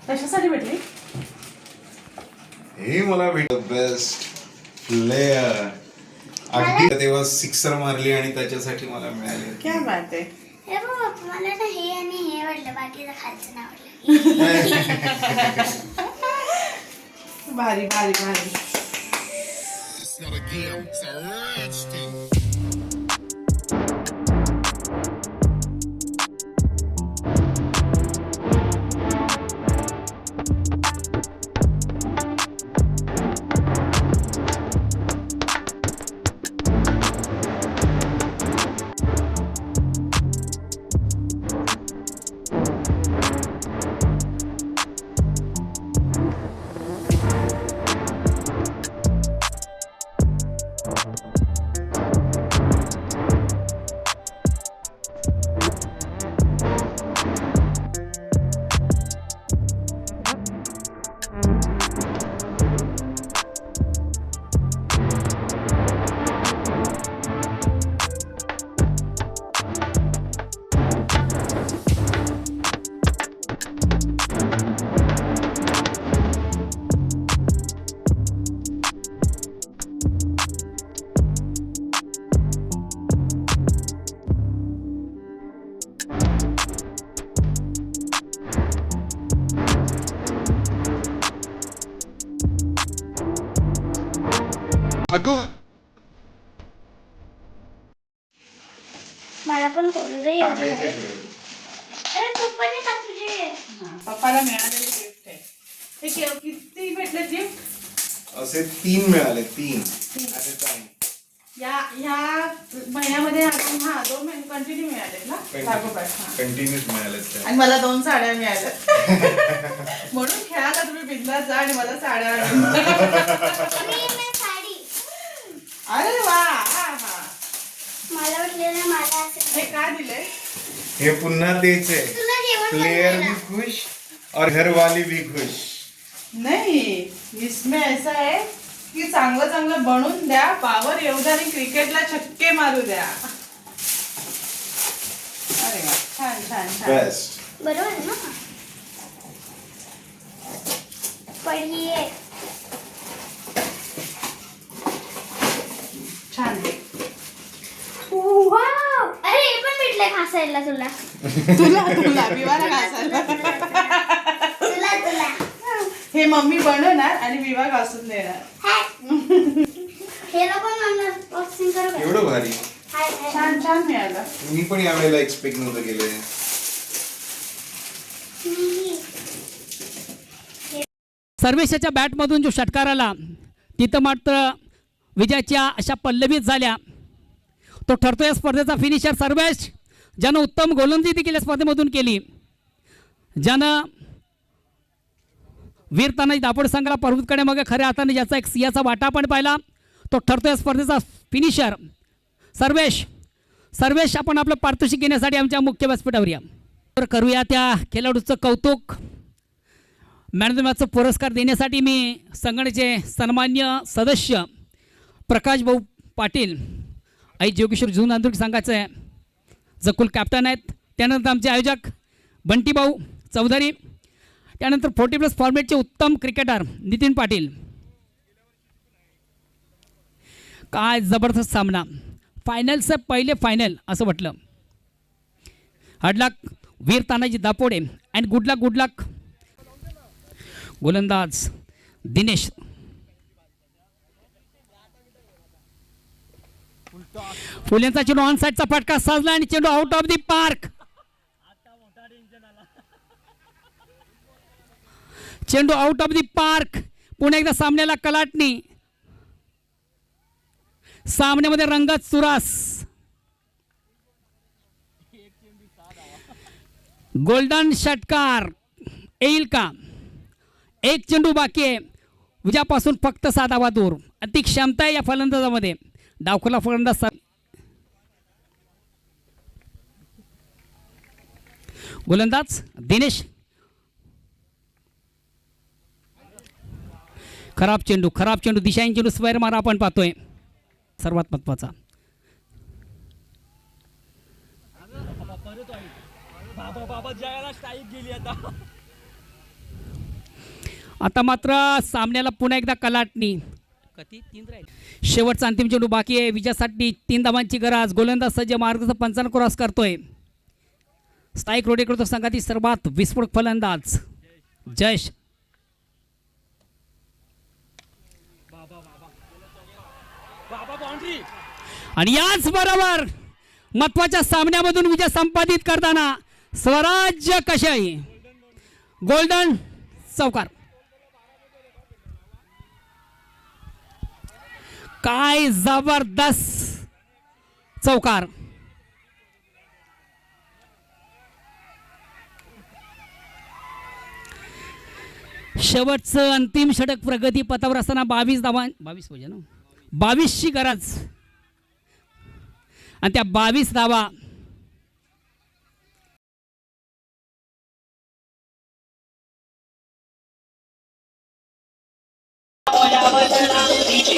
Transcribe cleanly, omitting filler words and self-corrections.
कशासाठी भेटली? हे मला बेस्ट प्लेयर अगदी तेव्हा सिक्सर मारली आणि त्याच्यासाठी मला मिळाली. क्या बात आहे. हे बघ मला ना हे आणि हे आवडलं, बाकीचं खालचं नाही आवडलं. भारी भारी भारी. It's not a game, it's a rich thing. मला पण करू दे एवढी. अरे तू पण ये का तुझे? पप्पाला मिळालेले गिफ्ट आहे. हे किती भेटले गिफ्ट? असे 3 मिळाले. 3 या महिन्यामध्ये अजून 2 महिने कंटिन्यू मिळाले ना लागोपाठ. कंटिन्यूस मिळाले. आणि मला 2 साड्या मिळाल्या. म्हणून खेळायला तुम्ही बिंदास जा आणि मला साड्या आणून मी साडी. अरे वा. मला वाटलेलं मला असं. हे काय दिलंय? हे पुन्हा द्यायचे. तुला जेवण प्लेयर बनवायला. भी खुश और घरवाली भी खुश. नहीं, इसमें ऐसा है की चांगलं चांगलं बनवून द्या, पावर येऊ द्या आणि क्रिकेटला छक्के मारू द्या. अरे वा, छान छान छान. बेस्ट. बरोबर आहे ना? पढिये. छान. वाव. अरे हे पण भेटलंय घासायला तुला. तुला विवाला घासायला. तुला तुला. हे मम्मी बनवणार आणि विवाह घासून देणार. हाय. हे लोक म्हणणार बॉक्सिंग करू का? एवढं भारी. हाय हाय. छान छान मिळालं. मी पण यावेळेला एक्सपेक्ट नव्हतं केलं. सर्वेशाच्या बॅटमधून जो षटकार आला तिथं मात्र विजयाच्या अशा पल्लवीत झाल्या. तो ठरतो या स्पर्धेचा फिनिशर सर्वेश, ज्यानं उत्तम गोलंदाजी देखील या स्पर्धेमधून केली, ज्यानं वीर तानाजी दापोडे संघाला प्रभुत्वाकडे मग खऱ्या हाताने ज्याचा एक सिंहाचा वाटा पण पाहिला, तो ठरतो या स्पर्धेचा फिनिशर सर्वेश. सर्वेश, आपण आपलं पारितोषिक घेण्यासाठी आमच्या मुख्य व्यासपीठावर या. तर करूया त्या खेळाडूचं कौतुक. मॅन ऑफ द मॅचचा पुरस्कार देण्यासाठी मी संघटनेचे सन्मान्य सदस्य प्रकाश भाऊ पाटील, आई जोगेश्वर जून आंदोलन सांगायचं आहे, जकुल कॅप्टन आहेत. त्यानंतर आमचे आयोजक बंटीभाऊ चौधरी, त्यानंतर 40+ फॉर्मॅटचे उत्तम क्रिकेटर नितीन पाटील. काय जबरदस्त सामना, फायनलचं पहिले फायनल असं म्हटलं. हडलक वीर तानाजी दापोडे अँड गुड लक गोलंदाज दिनेश. फुलेंचा चेंडू ऑन साईडचा फटका साजला आणि चेंडू आउट ऑफ दी पार्क. चेंडू आउट ऑफ दी पार्क. पुन्हा एकदा सामन्याला कलाटणी. सामन्यामध्ये रंगत सुरास. गोल्डन षटकार येईल का? एक चेंडू बाकी आहे. विजयापासून फक्त 6 धावा दूर. अति क्षमता आहे या फलंदाजामध्ये. डावखुला फलंदाज गोलंदाज दिनेश. खराब चेंडू दिशाहीन चेंडू स्क्वेअर मारा आपण पाहतोय. सर्वात महत्त्वाचा आता मात्र सामन्याला पुन्हा एकदा कलाटणी. शेवटचा अंतिम चेंडू बाकी आहे. विजयासाठी 3 धावांची गरज. गोलंदाज सज्ज मार्गाचा 55 क्रॉस करतोय. स्थायिक रोडे करतो संघातील सर्वात विस्फोटक फलंदाज जयेश. आणि याच बरोबर महत्वाच्या सामन्यामधून विजय संपादित करताना स्वराज्य कशाही गोल्डन चौकार. काय जबरदस्त चौकार. शेवटचं अंतिम षटक प्रगती पथावर असताना 22 धावा 22 पाहिजे ना 22ची गरज आणि त्या 22 धावा DJ.